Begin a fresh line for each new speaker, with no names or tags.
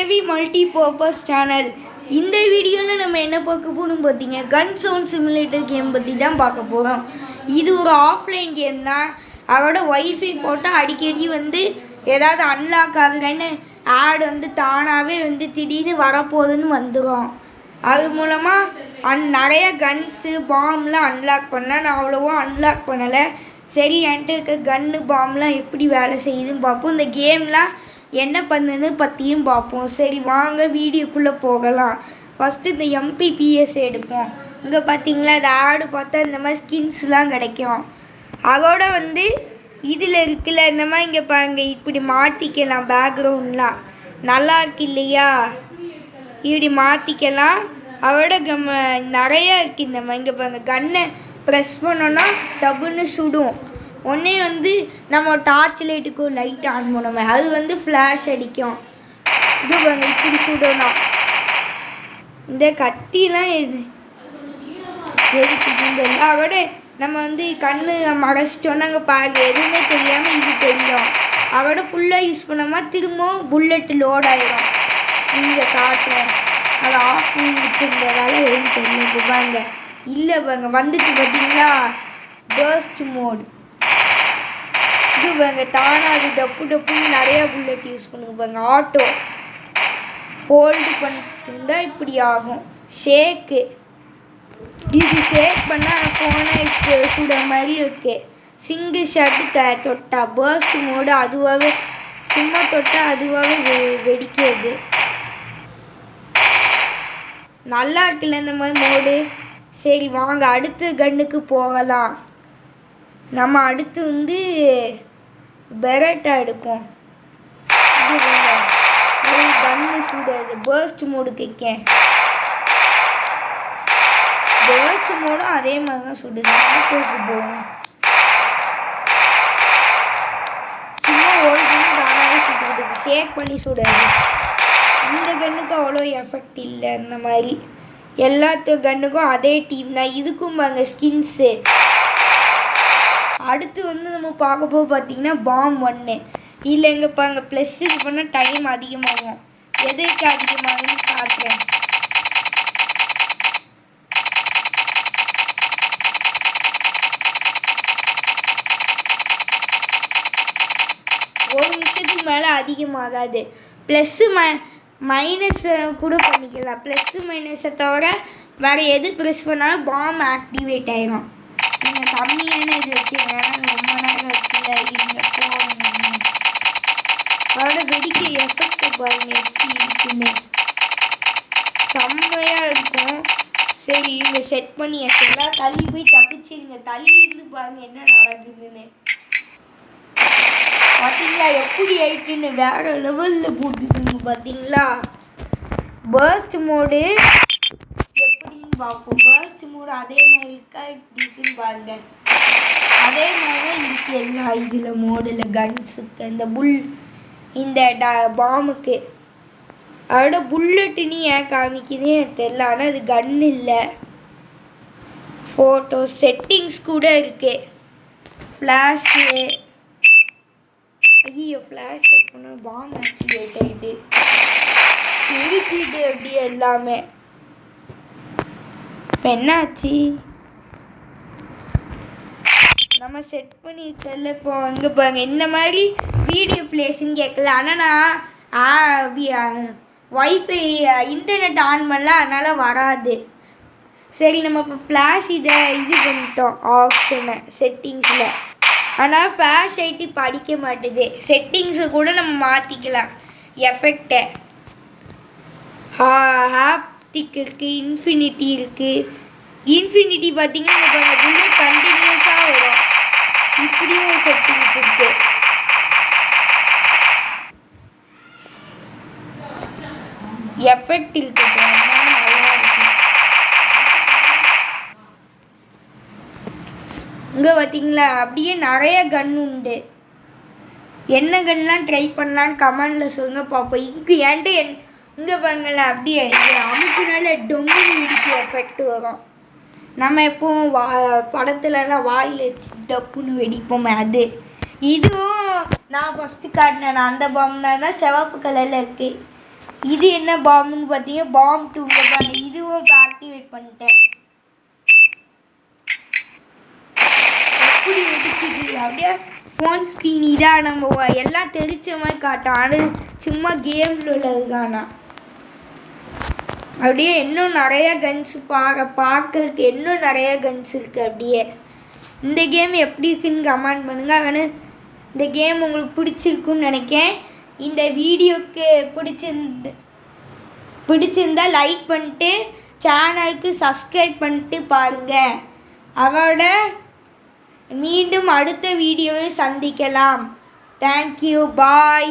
KV multi purpose channel. இந்த வீடியோவில் நம்ம என்ன பார்க்க போகிறோம் பார்த்தீங்க, கன் சவுண்ட் சிமுலேட்டர் கேம் பற்றி தான் பார்க்க போகிறோம். இது ஒரு ஆஃப்லைன் கேம் தான். அதோட ஒய்ஃபை போட்டால் அடிக்கடி ஏதாவது அன்லாக் ஆகலைன்னு ஆட் தானாகவே திடீர்னு வரப்போகுதுன்னு வந்துடும். அது மூலமாக நிறைய கன்ஸு பாம்லாம் அன்லாக் பண்ணேன். நான் அவ்வளோவா அன்லாக் பண்ணலை. சரி, என்கிட்ட இருக்க கன்னு பாம்லாம் எப்படி வேலை செய்யுதுன்னு பார்ப்போம். இந்த கேம்லாம் என்ன பண்ணுன்னு பற்றியும் பார்ப்போம். சரி வாங்க வீடியோக்குள்ளே போகலாம். ஃபஸ்ட்டு இந்த எம்பிபிஎஸ் எடுப்போம். இங்கே பார்த்தீங்களா, அது ஆடு பார்த்தா இந்த மாதிரி ஸ்கின்ஸ்லாம் கிடைக்கும். அதோட இதில் இருக்குல்ல இந்த மாதிரி இங்கே பாருங்க, இப்படி மாற்றிக்கலாம். பேக்ரவுண்ட்லாம் நல்லா இருக்கு இல்லையா, இப்படி மாற்றிக்கலாம். அதோட நிறையா இருக்குது. இந்த மாதிரி இங்கே பாருங்க, கன்னை ப்ரெஸ் பண்ணோன்னா டபுன்னு சுடும். உடனே நம்ம டார்ச் லைட்டுக்கும் லைட் ஆன் பண்ணுவோம், அது ஃப்ளாஷ் அடிக்கும். இது பாருங்க, இப்படி சுடணும். இந்த கத்திலாம் எதுக்கு இந்த அதோட நம்ம கண்ணு மறைச்சிட்டோன்னா அங்கே பாருங்க, எதுவுமே தெரியாமல் இது தெரியும். அதோட ஃபுல்லாக யூஸ் பண்ணோமா திரும்பவும் புல்லெட்டு லோட் ஆகிடும். இங்கே காட்டுறேன், அதை ஆஃப் பண்ணி வச்சுருந்ததால எதுவும் தெரியல. பாருங்க, இல்லை பாருங்க வந்துட்டு பார்த்தீங்களா, பர்ஸ்ட் மோட். இது பாருங்க தானாக அது டப்பு டப்புன்னு நிறையா புல்லட் யூஸ் பண்ணுங்க. பாருங்க ஆட்டோ ஹோல்டு பண்ணிட்டு இருந்தால் இப்படி ஆகும். ஷேக்கு, இது ஷேக் பண்ணால் ஃபோனை இப்போ சுட மாதிரி இருக்கு. சிங்கிள் ஷாட்டு தொட்டா பர்ஸ்ட் மோடு, அதுவாகவே சும்மா தொட்டால் அதுவாகவே வெடிக்கிறது. நல்லா இருக்குல்ல இந்த மாதிரி மோடு. சரி வாங்க அடுத்த கன்னுக்கு போகலாம். நம்ம அடுத்து பெரட்டா எடுப்போம். இது ஒரு கன்னு சுடாது. பர்ஸ்ட் மோடு கேட்கேன். பர்ஸ்ட் மோடும் அதே மாதிரி தான் சுடுது. ஆட்டோக்கு போகும். சும்மா ஓடுன்னு தானாகவே சுட்டுக்கிட்டு, ஷேக் பண்ணி சுடாது. இந்த கன்னுக்கு அவ்வளோ எஃபெக்ட் இல்லை. அந்த மாதிரி எல்லாத்து கன்னுக்கும் அதே டீம் தான். இதுக்கும் பாருங்க ஸ்கின்ஸு. அடுத்து நம்ம பார்க்க போக பார்த்தீங்கன்னா பாம் 1. இல்லை எங்கே பாருங்க, ப்ளஸ்ஸுக்கு பண்ணால் டைம் அதிகமாகும். எதுக்கு அதிகமாகுதுன்னு காட்டுறேன். ஒரு நிமிஷத்துக்கு மேலே அதிகமாகாது. ப்ளஸ்ஸு மைனஸ் கூட பண்ணிக்கலாம். ப்ளஸ்ஸு மைனஸை தவிர வேறு எது ப்ரெஸ் பண்ணாலும் பாம் ஆக்டிவேட் ஆகிடும். நீங்கள் கம்மியான இது வச்சுருங்க, ரொம்ப நேரம் இருக்குல்ல, இங்கே போகணும். அதோட வெடிக்க எஃபெக்ட் பாருங்க எப்படி இருக்குன்னு, செம்மையாக இருக்கும். சரி இங்கே செட் பண்ணி எல்லாம் தள்ளி போய் தப்பிச்சுருங்க. தள்ளி இருந்து பாருங்க என்ன நடக்குதுன்னு. பார்த்தீங்களா எப்படி ஆயிட்டுன்னு, வேற லெவலில் போட்டுருங்க. பார்த்தீங்களா பர்ஸ்ட் மோடு எப்படின்னு பார்ப்போம். பர்ஸ்ட் மோடு அதே மாதிரி இருக்கா இப்படி இருக்குன்னு பாருங்க. அதே மாதிரி தான் இருக்கு எல்லாம் இதில் மோடில் கன்ஸுக்கு. இந்த பாமுக்கு அதோட புல்லட்டுன்னு ஏன் காமிக்குதுன்னு எனக்கு தெரியல. ஆனால் அது கன் இல்லை. ஃபோட்டோ செட்டிங்ஸ் கூட இருக்கு. ஃப்ளாஷு, ஐயோ ஃப்ளாஷ் செட் பண்ண பாம் ஆக்டிவேட் ஆகிட்டு இருக்குது அப்படி எல்லாமே. இப்போ என்னாச்சு, நம்ம செட் பண்ணியிருக்கல. இப்போ இங்கே பாருங்க இந்த மாதிரி வீடியோ பிளேஸ்ன்னு கேட்கல. ஆனால் நான் ஒய்ஃபை இன்டர்நெட் ஆன் பண்ணல, அதனால் வராது. சரி நம்ம இப்போ ஃப்ளாஷ் இது பண்ணிட்டோம் ஆப்ஷனை செட்டிங்ஸில். ஆனால் ஃப்ளாஷ் ஆகிட்டு படிக்க மாட்டுது. செட்டிங்ஸை கூட நம்ம மாற்றிக்கலாம். எஃபெக்டை ஹாப்டிக் இருக்குது, இன்ஃபினிட்டி இருக்குது. இன்ஃபினிட்டி பார்த்தீங்கன்னா இப்போ புல்லட் கண்டினியூஸாக வரும். இப்படியும் செட்டிங்ஸ் இருக்குது. எஃபெக்ட் இருக்குது, நல்லா இருக்கு. இங்கே பார்த்தீங்களா அப்படியே நிறைய கன் உண்டு. என்ன கன்லாம் ட்ரை பண்ணலான்னு கமெண்டில் சொல்லுங்கள் பார்ப்போம். என்கிட்ட இங்கே பாருங்களேன், அப்படியே அமுக்குனால டொங்குன்னு வெடிக்க எஃபெக்ட் வரும். நம்ம எப்பவும் படத்துலலாம் வாயில் வச்சு டப்புன்னு வெடிப்போமே அது. இதுவும் நான் ஃபஸ்ட்டு காட்டினேன் அந்த பாம் தான் சிவப்பு கலரில் இருக்குது. இது என்ன பாம்புன்னு பார்த்தீங்க, பாம் 2 பாருங்க. இதுவும் இப்போ ஆக்டிவேட் பண்ணிட்டேன். எப்படி வெடிச்சுது அப்படியே ஃபோன் ஸ்க்ரீன் இதாக நம்ம எல்லாம் தெரிச்ச மாதிரி காட்டும். ஆனால் சும்மா கேமில் உள்ளதுதானா. அப்படியே இன்னும் நிறைய கன்ஸ் பார்க்கறதுக்கு இன்னும் நிறைய கன்ஸ் இருக்குது. அப்படியே இந்த கேம் எப்படி இருக்குன்னு கமெண்ட் பண்ணுங்கள். ஆனால் இந்த கேம் உங்களுக்கு பிடிச்சிருக்குன்னு நினைக்கிறேன். இந்த வீடியோக்கு பிடிச்சிருந்தா லைக் பண்ணிட்டு சேனலுக்கு சப்ஸ்கிரைப் பண்ணிட்டு பாருங்கள். அதோட மீண்டும் அடுத்த வீடியோவை சந்திக்கலாம். தேங்க்யூ, பாய்.